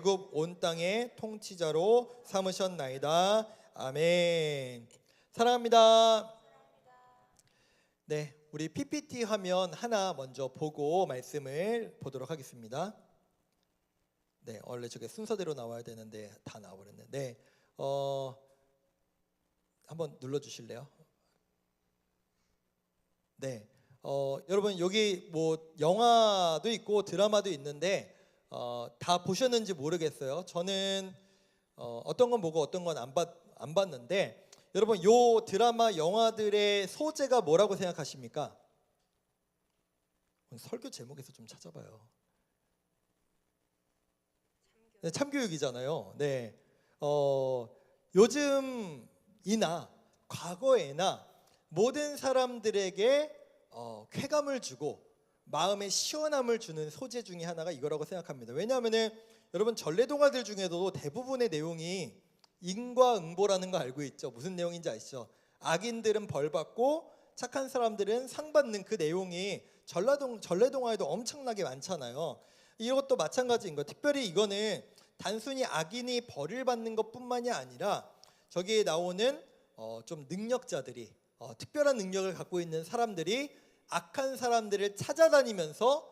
결국 온 땅의 통치자로 삼으셨나이다. 아멘. 사랑합니다. 네, 우리 PPT 화면 하나 먼저 보고 말씀을 보도록 하겠습니다. 네, 원래 저게 순서대로 나와야 되는데 다 나와버렸네. 네, 한번 눌러주실래요? 네, 여러분 여기 뭐 영화도 있고 드라마도 있는데 다 보셨는지 모르겠어요. 저는 어떤 건 보고 어떤 건 안 봤는데 여러분 요 드라마 영화들의 소재가 뭐라고 생각하십니까? 설교 제목에서 좀 찾아봐요. 네, 참교육이잖아요. 네, 요즘이나 과거에나 모든 사람들에게 쾌감을 주고 마음에 시원함을 주는 소재 중에 하나가 이거라고 생각합니다. 왜냐하면은 여러분 전래동화들 중에도 대부분의 내용이 인과응보라는 거 알고 있죠? 무슨 내용인지 아시죠? 악인들은 벌 받고 착한 사람들은 상 받는 그 내용이 전래동화에도 엄청나게 많잖아요. 이것도 마찬가지인 거예요. 특별히 이거는 단순히 악인이 벌을 받는 것뿐만이 아니라 저기에 나오는 좀 능력자들이 특별한 능력을 갖고 있는 사람들이 악한 사람들을 찾아다니면서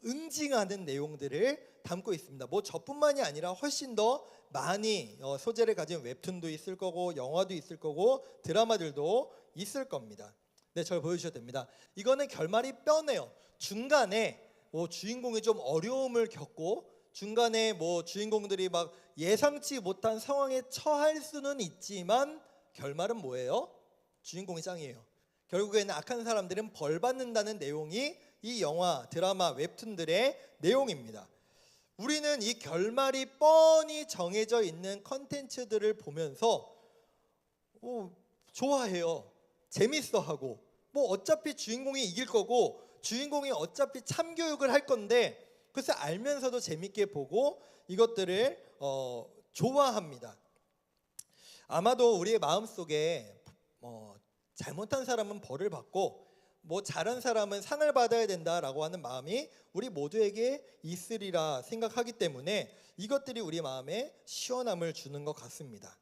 응징하는 내용들을 담고 있습니다. 뭐 저뿐만이 아니라 훨씬 더 많이 소재를 가진 웹툰도 있을 거고 영화도 있을 거고 드라마들도 있을 겁니다. 네, 절 보여주셔도 됩니다. 이거는 결말이 뼈네요. 중간에 뭐 주인공이 좀 어려움을 겪고 중간에 뭐 주인공들이 막 예상치 못한 상황에 처할 수는 있지만 결말은 뭐예요? 주인공이 짱이에요. 결국에는 악한 사람들은 벌 받는다는 내용이 이 영화, 드라마, 웹툰들의 내용입니다. 우리는 이 결말이 뻔히 정해져 있는 컨텐츠들을 보면서 좋아해요. 재밌어하고 뭐 어차피 주인공이 이길 거고 주인공이 어차피 참교육을 할 건데 그래서 알면서도 재밌게 보고 이것들을 좋아합니다. 아마도 우리의 마음속에 잘못한 사람은 벌을 받고 뭐 잘한 사람은 상을 받아야 된다라고 하는 마음이 우리 모두에게 있으리라 생각하기 때문에 이것들이 우리 마음에 시원함을 주는 것 같습니다.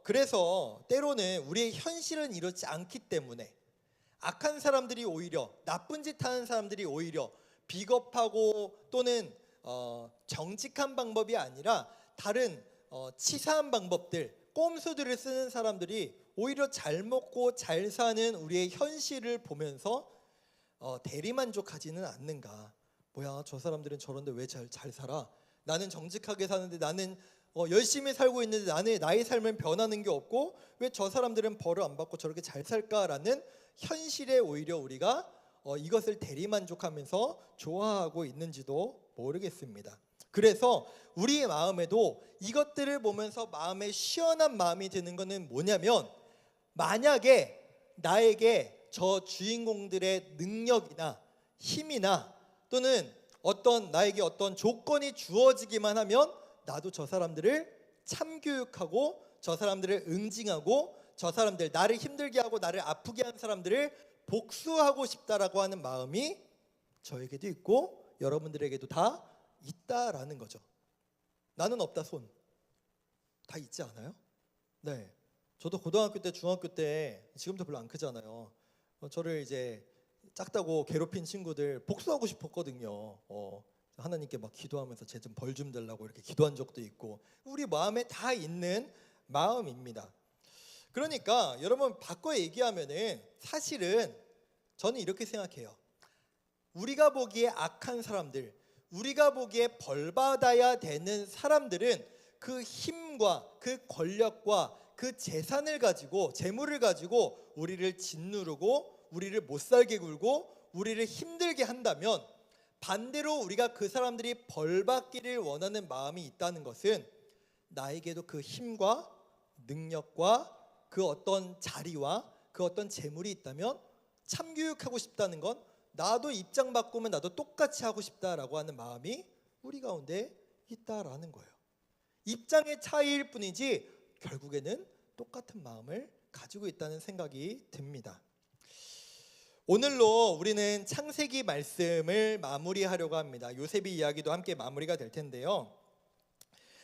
그래서 때로는 우리의 현실은 이렇지 않기 때문에 악한 사람들이 오히려 나쁜 짓 하는 사람들이 오히려 비겁하고 또는 정직한 방법이 아니라 다른 치사한 방법들 꼼수들을 쓰는 사람들이 오히려 잘 먹고 잘 사는 우리의 현실을 보면서 대리만족하지는 않는가. 뭐야 저 사람들은 저런데 왜 잘 살아? 나는 정직하게 사는데 나는 열심히 살고 있는데 나의 삶은 변하는 게 없고 왜 저 사람들은 벌을 안 받고 저렇게 잘 살까라는 현실에 오히려 우리가 이것을 대리만족하면서 좋아하고 있는지도 모르겠습니다. 그래서 우리의 마음에도 이것들을 보면서 마음에 시원한 마음이 드는 것은 뭐냐면 만약에 나에게 저 주인공들의 능력이나 힘이나 또는 나에게 어떤 조건이 주어지기만 하면 나도 저 사람들을 참교육하고 저 사람들을 응징하고 저 사람들 나를 힘들게 하고 나를 아프게 한 사람들을 복수하고 싶다라고 하는 마음이 저에게도 있고 여러분들에게도 다 있다라는 거죠. 나는 없다 손 다 있지 않아요? 네, 저도 고등학교 때 중학교 때 지금도 별로 안 크잖아요. 저를 이제 작다고 괴롭힌 친구들 복수하고 싶었거든요. 하나님께 막 기도하면서 쟤 좀 벌 좀 달라고 이렇게 기도한 적도 있고 우리 마음에 다 있는 마음입니다. 그러니까 여러분 바꿔 얘기하면은 사실은 저는 이렇게 생각해요. 우리가 보기에 악한 사람들, 우리가 보기에 벌받아야 되는 사람들은 그 힘과 그 권력과 그 재산을 가지고 재물을 가지고 우리를 짓누르고 우리를 못살게 굴고 우리를 힘들게 한다면 반대로 우리가 그 사람들이 벌받기를 원하는 마음이 있다는 것은 나에게도 그 힘과 능력과 그 어떤 자리와 그 어떤 재물이 있다면 참교육하고 싶다는 건 나도 입장 바꾸면 나도 똑같이 하고 싶다라고 하는 마음이 우리 가운데 있다라는 거예요. 입장의 차이일 뿐이지 결국에는 똑같은 마음을 가지고 있다는 생각이 듭니다. 오늘로 우리는 창세기 말씀을 마무리하려고 합니다. 요셉의 이야기도 함께 마무리가 될 텐데요.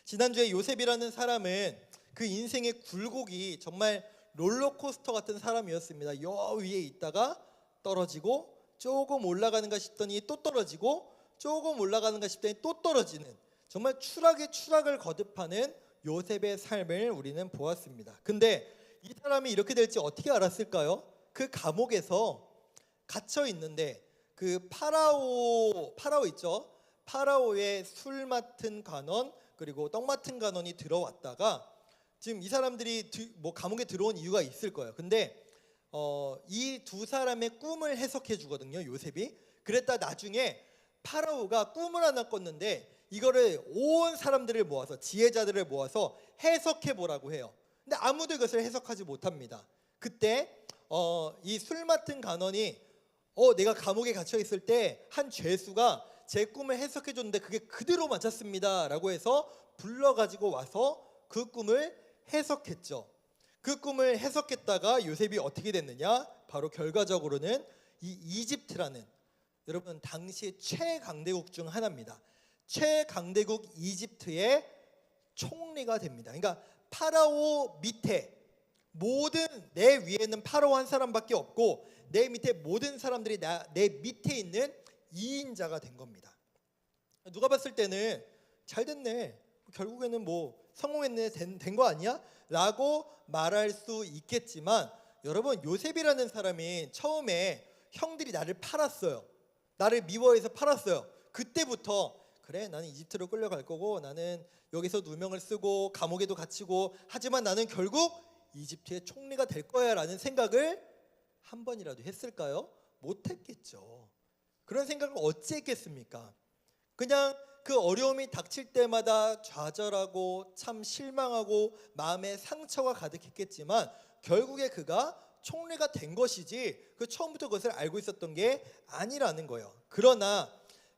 지난주에 요셉이라는 사람은 그 인생의 굴곡이 정말 롤러코스터 같은 사람이었습니다. 여 위에 있다가 떨어지고 조금 올라가는가 싶더니 또 떨어지고 조금 올라가는가 싶더니 또 떨어지는, 정말 추락의 추락을 거듭하는 요셉의 삶을 우리는 보았습니다. 근데 이 사람이 이렇게 될지 어떻게 알았을까요? 그 감옥에서 갇혀 있는데 그 파라오 있죠? 파라오의 술 맡은 관원 그리고 떡 맡은 관원이 들어왔다가, 지금 이 사람들이 감옥에 들어온 이유가 있을 거예요. 근데 이 두 사람의 꿈을 해석해 주거든요, 요셉이. 그랬다 나중에 파라오가 꿈을 하나 꿨는데 이거를 온 사람들을 모아서, 지혜자들을 모아서 해석해 보라고 해요. 근데 아무도 이것을 해석하지 못합니다. 그때 이 술 맡은 간원이 내가 감옥에 갇혀 있을 때 한 죄수가 제 꿈을 해석해 줬는데 그게 그대로 맞았습니다 라고 해서 불러가지고 와서 그 꿈을 해석했죠. 그 꿈을 해석했다가 요셉이 어떻게 됐느냐, 바로 결과적으로는 이 이집트라는, 여러분 당시 최강대국 중 하나입니다. 최강대국 이집트의 총리가 됩니다. 그러니까 파라오 밑에 모든, 내 위에는 파라오 한 사람밖에 없고 내 밑에 모든 사람들이 내 밑에 있는 2인자가 된 겁니다. 누가 봤을 때는 잘 됐네, 결국에는 성공했네, 된 거 아니야? 라고 말할 수 있겠지만, 여러분 요셉이라는 사람이 처음에 형들이 나를 팔았어요. 나를 미워해서 팔았어요. 그때부터 그래, 나는 이집트로 끌려갈 거고 나는 여기서 누명을 쓰고 감옥에도 갇히고, 하지만 나는 결국 이집트의 총리가 될 거야 라는 생각을 한 번이라도 했을까요? 못했겠죠. 그런 생각을 어찌 했겠습니까? 그냥 그 어려움이 닥칠 때마다 좌절하고 참 실망하고 마음에 상처가 가득했겠지만 결국에 그가 총리가 된 것이지 그 처음부터 그것을 알고 있었던 게 아니라는 거예요. 그러나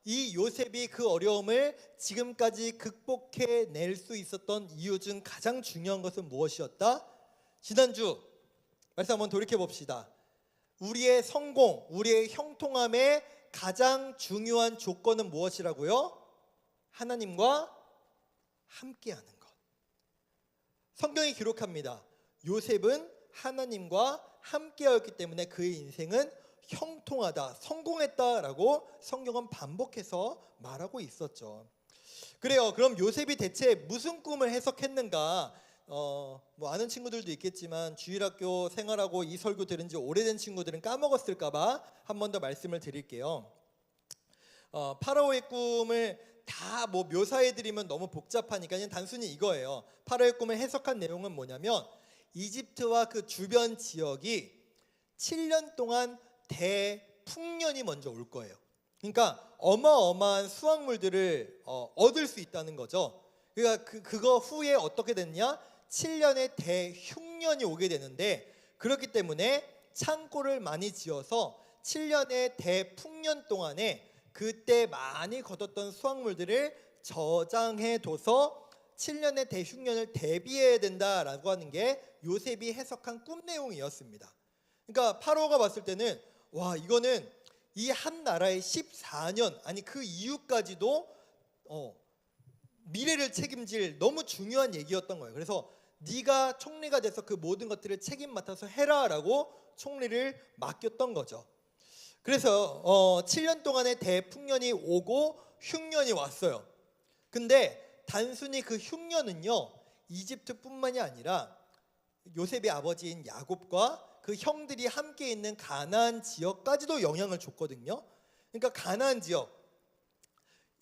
이 요셉이 그 어려움을 지금까지 극복해낼 수 있었던 이유 중 가장 중요한 것은 무엇이었다? 지난주 말씀 한번 돌이켜 봅시다. 우리의 성공, 우리의 형통함의 가장 중요한 조건은 무엇이라고요? 하나님과 함께하는 것. 성경이 기록합니다. 요셉은 하나님과 함께하였기 때문에 그의 인생은 형통하다, 성공했다라고 성경은 반복해서 말하고 있었죠. 그래요. 그럼 요셉이 대체 무슨 꿈을 해석했는가? 아는 친구들도 있겠지만 주일학교 생활하고 이 설교 들은 지 오래된 친구들은 까먹었을까봐 한 번 더 말씀을 드릴게요. 파라오의 꿈을 다 묘사해드리면 너무 복잡하니까 그냥 단순히 이거예요. 파라오의 꿈을 해석한 내용은 뭐냐면, 이집트와 그 주변 지역이 7년 동안 대풍년이 먼저 올 거예요. 그러니까 어마어마한 수확물들을 얻을 수 있다는 거죠. 그러니까 그거 후에 어떻게 됐냐? 7년의 대흉년이 오게 되는데, 그렇기 때문에 창고를 많이 지어서 7년의 대풍년 동안에 그때 많이 거뒀던 수확물들을 저장해둬서 7년의 대흉년을 대비해야 된다라고 하는 게 요셉이 해석한 꿈 내용이었습니다. 그러니까 파라오가 봤을 때는 와, 이거는 이 한 나라의 14년, 아니 그 이후까지도 미래를 책임질 너무 중요한 얘기였던 거예요. 그래서 네가 총리가 돼서 그 모든 것들을 책임 맡아서 해라라고 총리를 맡겼던 거죠. 그래서 7년 동안의 대풍년이 오고 흉년이 왔어요. 근데 단순히 그 흉년은요, 이집트뿐만이 아니라 요셉의 아버지인 야곱과 그 형들이 함께 있는 가나안 지역까지도 영향을 줬거든요. 그러니까 가나안 지역,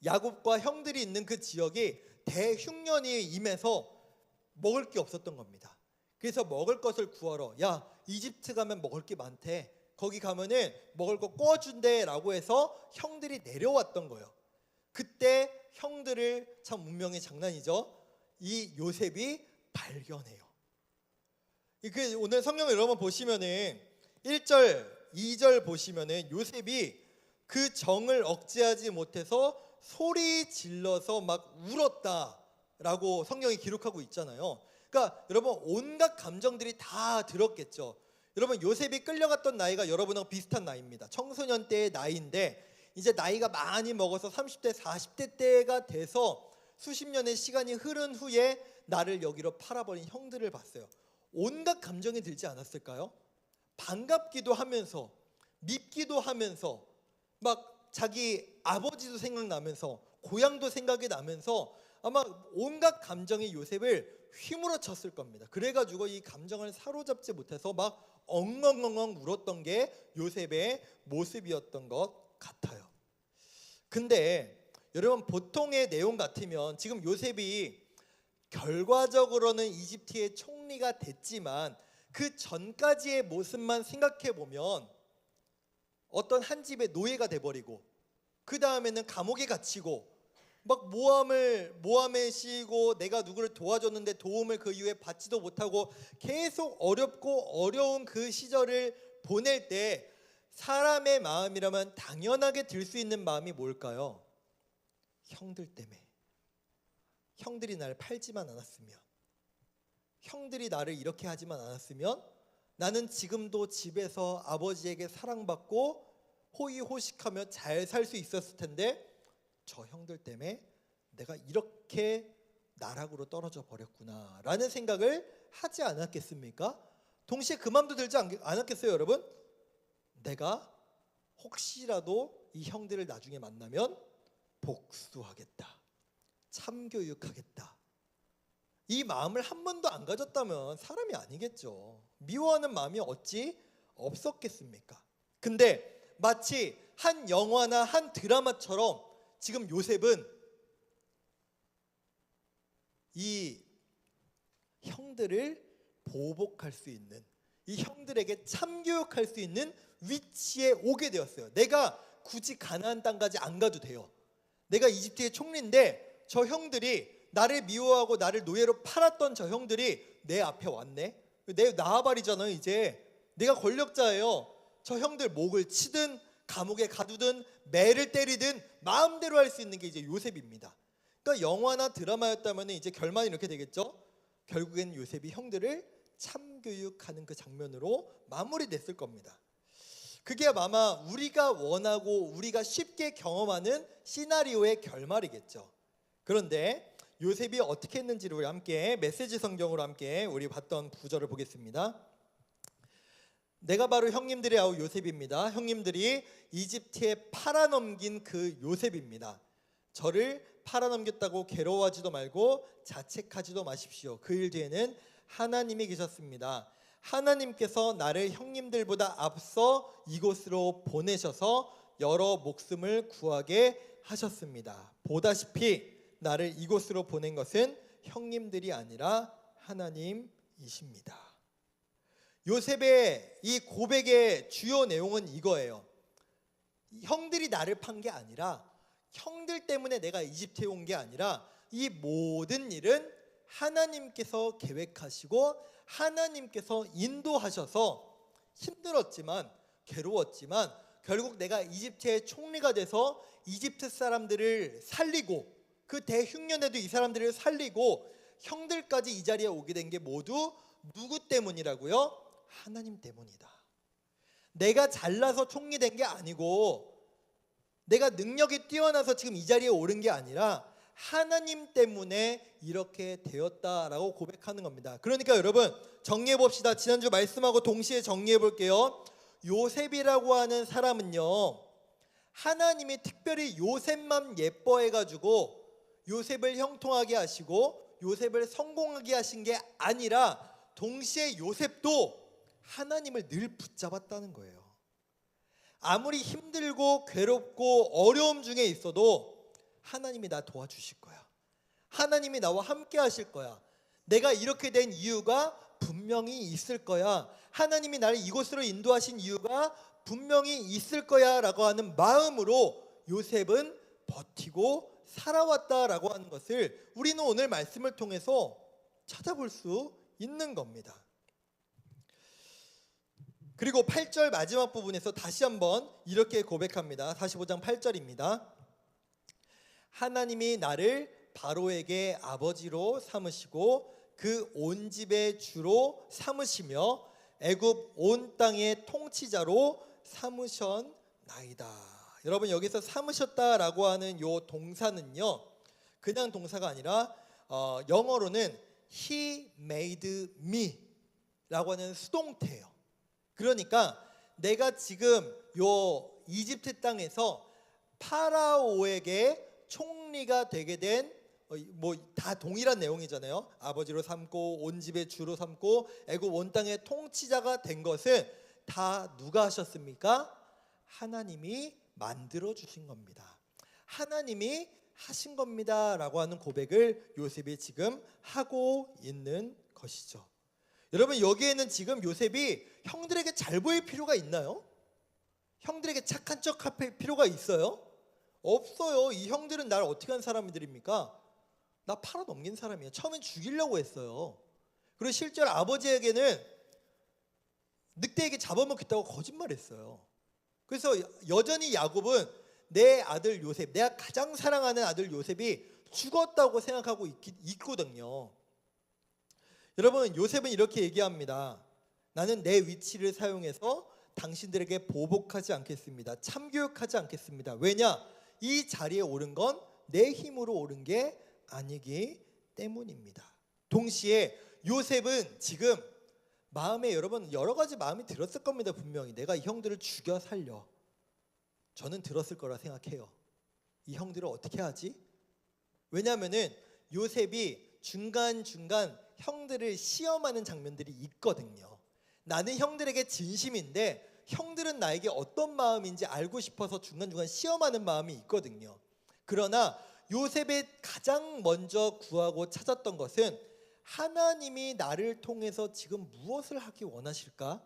야곱과 형들이 있는 그 지역이 대흉년이 임해서 먹을 게 없었던 겁니다. 그래서 먹을 것을 구하러, 야, 이집트 가면 먹을 게 많대, 거기 가면은 먹을 거 구워준대 라고 해서 형들이 내려왔던 거예요. 그때 형들을, 참 운명의 장난이죠, 이 요셉이 발견해요. 오늘 성경을 여러분 보시면은 1절, 2절 보시면은 요셉이 그 정을 억제하지 못해서 소리 질러서 막 울었다라고 성경이 기록하고 있잖아요. 그러니까 여러분 온갖 감정들이 다 들었겠죠. 여러분, 요셉이 끌려갔던 나이가 여러분하고 비슷한 나이입니다. 청소년 때의 나이인데 이제 나이가 많이 먹어서 30대 40대 때가 돼서 수십 년의 시간이 흐른 후에 나를 여기로 팔아버린 형들을 봤어요. 온갖 감정이 들지 않았을까요? 반갑기도 하면서 밉기도 하면서 막 자기 아버지도 생각나면서 고향도 생각이 나면서 아마 온갖 감정이 요셉을 휘몰아쳤을 겁니다. 그래가지고 이 감정을 사로잡지 못해서 막 엉엉엉엉 울었던 게 요셉의 모습이었던 것 같아요. 근데 여러분, 보통의 내용 같으면 지금 요셉이 결과적으로는 이집트의 총리가 됐지만 그 전까지의 모습만 생각해 보면 어떤 한 집의 노예가 돼버리고 그 다음에는 감옥에 갇히고 막 모함에 씌이고 내가 누구를 도와줬는데 도움을 그 이후에 받지도 못하고 계속 어렵고 어려운 그 시절을 보낼 때 사람의 마음이라면 당연하게 들 수 있는 마음이 뭘까요? 형들 때문에. 형들이 나를 팔지만 않았으면, 형들이 나를 이렇게 하지만 않았으면 나는 지금도 집에서 아버지에게 사랑받고 호의호식하며 잘 살 수 있었을 텐데 저 형들 때문에 내가 이렇게 나락으로 떨어져 버렸구나 라는 생각을 하지 않았겠습니까? 동시에 그 마음도 들지 않았겠어요, 여러분? 내가 혹시라도 이 형들을 나중에 만나면 복수하겠다, 참교육하겠다, 이 마음을 한 번도 안 가졌다면 사람이 아니겠죠. 미워하는 마음이 어찌 없었겠습니까? 근데 마치 한 영화나 한 드라마처럼 지금 요셉은 이 형들을 보복할 수 있는, 이 형들에게 참교육할 수 있는 위치에 오게 되었어요. 내가 굳이 가나안 땅까지 안 가도 돼요. 내가 이집트의 총리인데 저 형들이 나를 미워하고 나를 노예로 팔았던 저 형들이 내 앞에 왔네. 내 나와버리잖아요. 이제 내가 권력자예요. 저 형들 목을 치든 감옥에 가두든 매를 때리든 마음대로 할 수 있는 게 이제 요셉입니다. 그러니까 영화나 드라마였다면 이제 결말이 이렇게 되겠죠. 결국엔 요셉이 형들을 참교육하는 그 장면으로 마무리됐을 겁니다. 그게 아마 우리가 원하고 우리가 쉽게 경험하는 시나리오의 결말이겠죠. 그런데 요셉이 어떻게 했는지를 우리 함께 메시지 성경으로 함께 우리 봤던 구절을 보겠습니다. 내가 바로 형님들의 아우 요셉입니다. 형님들이 이집트에 팔아넘긴 그 요셉입니다. 저를 팔아넘겼다고 괴로워하지도 말고 자책하지도 마십시오. 그 일 뒤에는 하나님이 계셨습니다. 하나님께서 나를 형님들보다 앞서 이곳으로 보내셔서 여러 목숨을 구하게 하셨습니다. 보다시피 나를 이곳으로 보낸 것은 형님들이 아니라 하나님이십니다. 요셉의 이 고백의 주요 내용은 이거예요. 형들이 나를 판 게 아니라, 형들 때문에 내가 이집트에 온 게 아니라, 이 모든 일은 하나님께서 계획하시고 하나님께서 인도하셔서 힘들었지만 괴로웠지만 결국 내가 이집트의 총리가 돼서 이집트 사람들을 살리고 그 대흉년에도 이 사람들을 살리고 형들까지 이 자리에 오게 된 게 모두 누구 때문이라고요? 하나님 때문이다. 내가 잘나서 총리 된 게 아니고 내가 능력이 뛰어나서 지금 이 자리에 오른 게 아니라 하나님 때문에 이렇게 되었다라고 고백하는 겁니다. 그러니까 여러분, 정리해 봅시다. 지난주 말씀하고 동시에 정리해 볼게요. 요셉이라고 하는 사람은요, 하나님이 특별히 요셉만 예뻐해 가지고 요셉을 형통하게 하시고 요셉을 성공하게 하신 게 아니라 동시에 요셉도 하나님을 늘 붙잡았다는 거예요. 아무리 힘들고 괴롭고 어려움 중에 있어도 하나님이 나 도와주실 거야. 하나님이 나와 함께 하실 거야. 내가 이렇게 된 이유가 분명히 있을 거야. 하나님이 나를 이곳으로 인도하신 이유가 분명히 있을 거야 라고 하는 마음으로 요셉은 버티고 살아왔다라고 하는 것을 우리는 오늘 말씀을 통해서 찾아볼 수 있는 겁니다. 그리고 8절 마지막 부분에서 다시 한번 이렇게 고백합니다. 45장 8절입니다. 하나님이 나를 바로에게 아버지로 삼으시고 그 온 집의 주로 삼으시며 애굽 온 땅의 통치자로 삼으셨나이다. 여러분, 여기서 삼으셨다라고 하는 요 동사는요, 그냥 동사가 아니라 영어로는 He made me 라고 하는 수동태예요. 그러니까 내가 지금 요 이집트 땅에서 파라오에게 총리가 되게 된, 뭐 다 동일한 내용이잖아요. 아버지로 삼고 온 집의 주로 삼고 애굽 온 땅의 통치자가 된 것은 다 누가 하셨습니까? 하나님이 만들어 주신 겁니다. 하나님이 하신 겁니다 라고 하는 고백을 요셉이 지금 하고 있는 것이죠. 여러분, 여기에는 지금 요셉이 형들에게 잘 보일 필요가 있나요? 형들에게 착한 척 할 필요가 있어요? 없어요. 이 형들은 나를 어떻게 한 사람들입니까? 나 팔아넘긴 사람이에요. 처음엔 죽이려고 했어요. 그리고 실제로 아버지에게는 늑대에게 잡아먹겠다고 거짓말했어요. 그래서 여전히 야곱은 내 아들 요셉, 내가 가장 사랑하는 아들 요셉이 죽었다고 생각하고 있거든요. 여러분, 요셉은 이렇게 얘기합니다. 나는 내 위치를 사용해서 당신들에게 보복하지 않겠습니다. 참교육하지 않겠습니다. 왜냐? 이 자리에 오른 건 내 힘으로 오른 게 아니기 때문입니다. 동시에 요셉은 지금 마음에, 여러분, 여러 가지 마음이 들었을 겁니다. 분명히 내가 이 형들을 죽여 살려, 저는 들었을 거라 생각해요. 이 형들을 어떻게 하지? 왜냐하면은 요셉이 중간중간 형들을 시험하는 장면들이 있거든요. 나는 형들에게 진심인데 형들은 나에게 어떤 마음인지 알고 싶어서 중간중간 시험하는 마음이 있거든요. 그러나 요셉이 가장 먼저 구하고 찾았던 것은 하나님이 나를 통해서 지금 무엇을 하기 원하실까?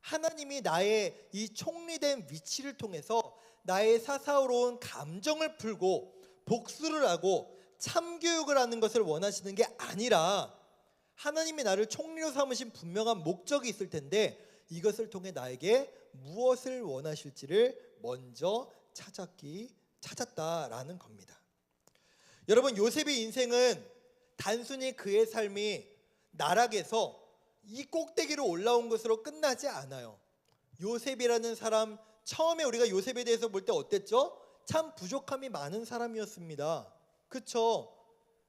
하나님이 나의 이 총리된 위치를 통해서 나의 사사로운 감정을 풀고 복수를 하고 참교육을 하는 것을 원하시는 게 아니라, 하나님이 나를 총리로 삼으신 분명한 목적이 있을 텐데 이것을 통해 나에게 무엇을 원하실지를 먼저 찾았다라는 겁니다. 여러분, 요셉의 인생은 단순히 그의 삶이 나락에서 이 꼭대기로 올라온 것으로 끝나지 않아요. 요셉이라는 사람, 처음에 우리가 요셉에 대해서 볼 때 어땠죠? 참 부족함이 많은 사람이었습니다. 그쵸?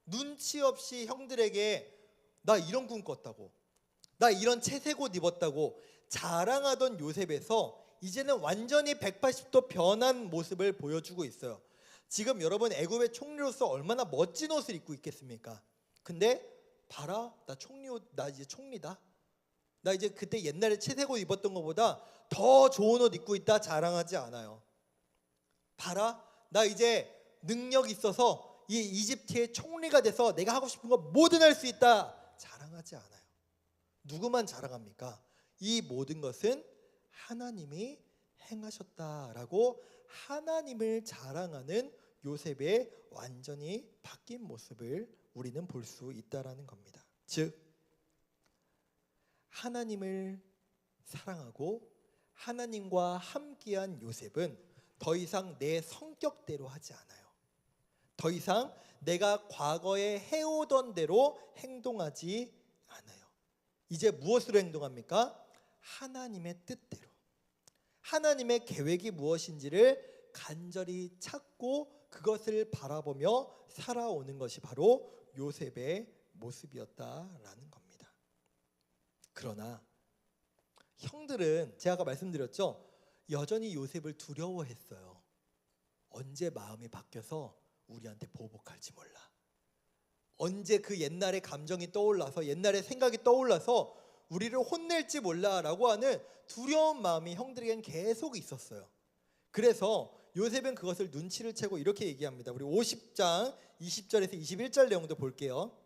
눈치 없이 형들에게 나 이런 꿈 꿨다고, 나 이런 채색 옷 입었다고 자랑하던 요셉에서 이제는 완전히 180도 변한 모습을 보여주고 있어요. 지금 여러분, 애굽의 총리로서 얼마나 멋진 옷을 입고 있겠습니까? 근데 봐라, 나 총리 옷, 나 이제 총리다, 나 이제 그때 옛날에 채색 옷 입었던 것보다 더 좋은 옷 입고 있다 자랑하지 않아요. 봐라, 나 이제 능력 있어서 이 이집트의 총리가 돼서 내가 하고 싶은 거 뭐든 할 수 있다 자랑하지 않아요. 누구만 자랑합니까? 이 모든 것은 하나님이 행하셨다라고 하나님을 자랑하는 요셉의 완전히 바뀐 모습을 우리는 볼 수 있다라는 겁니다. 즉, 하나님을 사랑하고 하나님과 함께한 요셉은 더 이상 내 성격대로 하지 않아요. 더 이상 내가 과거에 해오던 대로 행동하지 않아요. 이제 무엇으로 행동합니까? 하나님의 뜻대로, 하나님의 계획이 무엇인지를 간절히 찾고 그것을 바라보며 살아오는 것이 바로 요셉의 모습이었다라는 겁니다. 그러나 형들은 제가 아까 말씀드렸죠, 여전히 요셉을 두려워했어요. 언제 마음이 바뀌어서 우리한테 보복할지 몰라, 언제 그 옛날의 감정이 떠올라서, 옛날의 생각이 떠올라서 우리를 혼낼지 몰라라고 하는 두려운 마음이 형들에겐 계속 있었어요. 그래서 요셉은 그것을 눈치를 채고 이렇게 얘기합니다. 우리 50장 20절에서 21절 내용도 볼게요.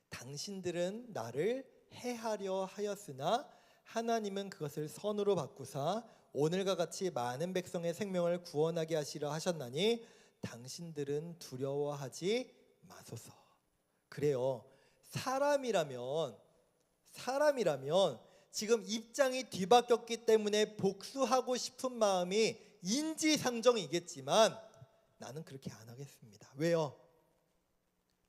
당신들은 나를 해하려 하였으나 하나님은 그것을 선으로 바꾸사 오늘과 같이 많은 백성의 생명을 구원하게 하시려 하셨나니 당신들은 두려워하지 마소서. 그래요, 사람이라면 지금 입장이 뒤바뀌었기 때문에 복수하고 싶은 마음이 인지상정이겠지만 나는 그렇게 안 하겠습니다. 왜요?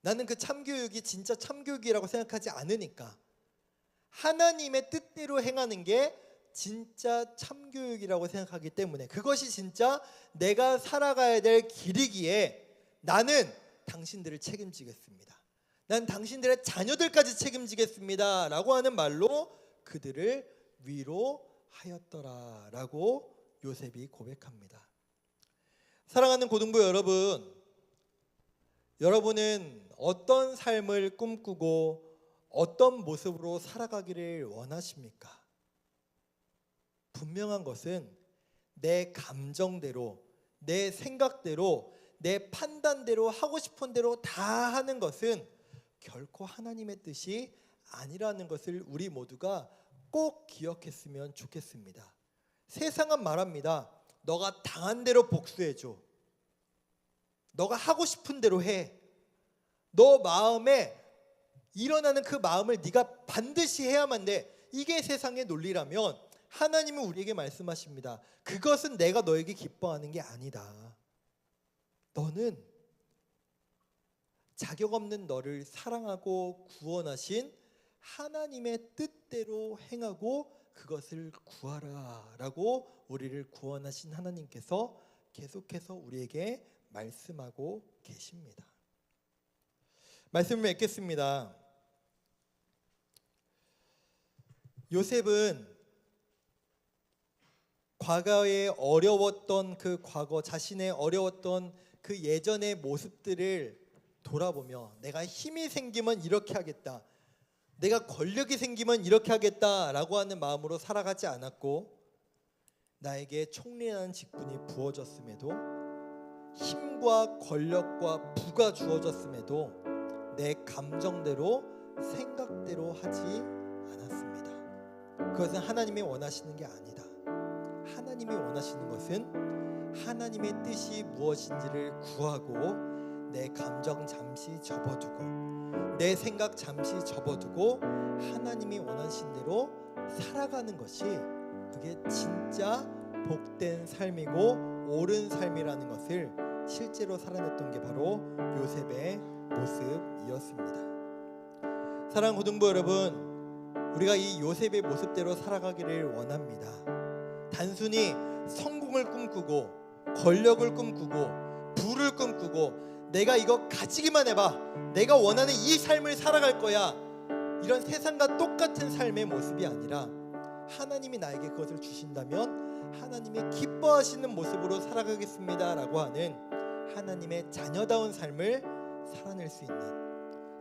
나는 그 참교육이 진짜 참교육이라고 생각하지 않으니까. 하나님의 뜻대로 행하는 게 진짜 참교육이라고 생각하기 때문에, 그것이 진짜 내가 살아가야 될 길이기에 나는 당신들을 책임지겠습니다, 난 당신들의 자녀들까지 책임지겠습니다 라고 하는 말로 그들을 위로하였더라 라고 요셉이 고백합니다. 사랑하는 고등부 여러분, 여러분은 어떤 삶을 꿈꾸고 어떤 모습으로 살아가기를 원하십니까? 분명한 것은 내 감정대로, 내 생각대로, 내 판단대로, 하고 싶은 대로 다 하는 것은 결코 하나님의 뜻이 아니라는 것을 우리 모두가 꼭 기억했으면 좋겠습니다. 세상은 말합니다. 너가 당한 대로 복수해줘. 너가 하고 싶은 대로 해. 너 마음에 일어나는 그 마음을 네가 반드시 해야만 돼. 이게 세상의 논리라면 하나님은 우리에게 말씀하십니다. 그것은 내가 너에게 기뻐하는 게 아니다. 너는 자격 없는 너를 사랑하고 구원하신 하나님의 뜻대로 행하고 그것을 구하라 라고 우리를 구원하신 하나님께서 계속해서 우리에게 말씀하고 계십니다. 말씀을 맺겠습니다. 요셉은 과거에 어려웠던 그 과거, 자신의 어려웠던 그 예전의 모습들을 돌아보며 내가 힘이 생기면 이렇게 하겠다, 내가 권력이 생기면 이렇게 하겠다라고 하는 마음으로 살아가지 않았고, 나에게 총리라는 직분이 부어졌음에도, 힘과 권력과 부가 주어졌음에도 내 감정대로 생각대로 하지 않았습니다. 그것은 하나님이 원하시는 게 아니다. 하나님이 원하시는 것은 하나님의 뜻이 무엇인지를 구하고 내 감정 잠시 접어두고 내 생각 잠시 접어두고 하나님이 원하신 대로 살아가는 것이, 그게 진짜 복된 삶이고 옳은 삶이라는 것을 실제로 살아냈던 게 바로 요셉의 모습이었습니다. 사랑하는 고등부 여러분, 우리가 이 요셉의 모습대로 살아가기를 원합니다. 단순히 성공을 꿈꾸고 권력을 꿈꾸고 부를 꿈꾸고 내가 이거 가지기만 해봐, 내가 원하는 이 삶을 살아갈 거야, 이런 세상과 똑같은 삶의 모습이 아니라 하나님이 나에게 그것을 주신다면 하나님이 기뻐하시는 모습으로 살아가겠습니다 라고 하는 하나님의 자녀다운 삶을 살아낼 수 있는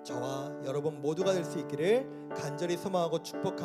저와 여러분 모두가 될 수 있기를 간절히 소망하고 축복합니다.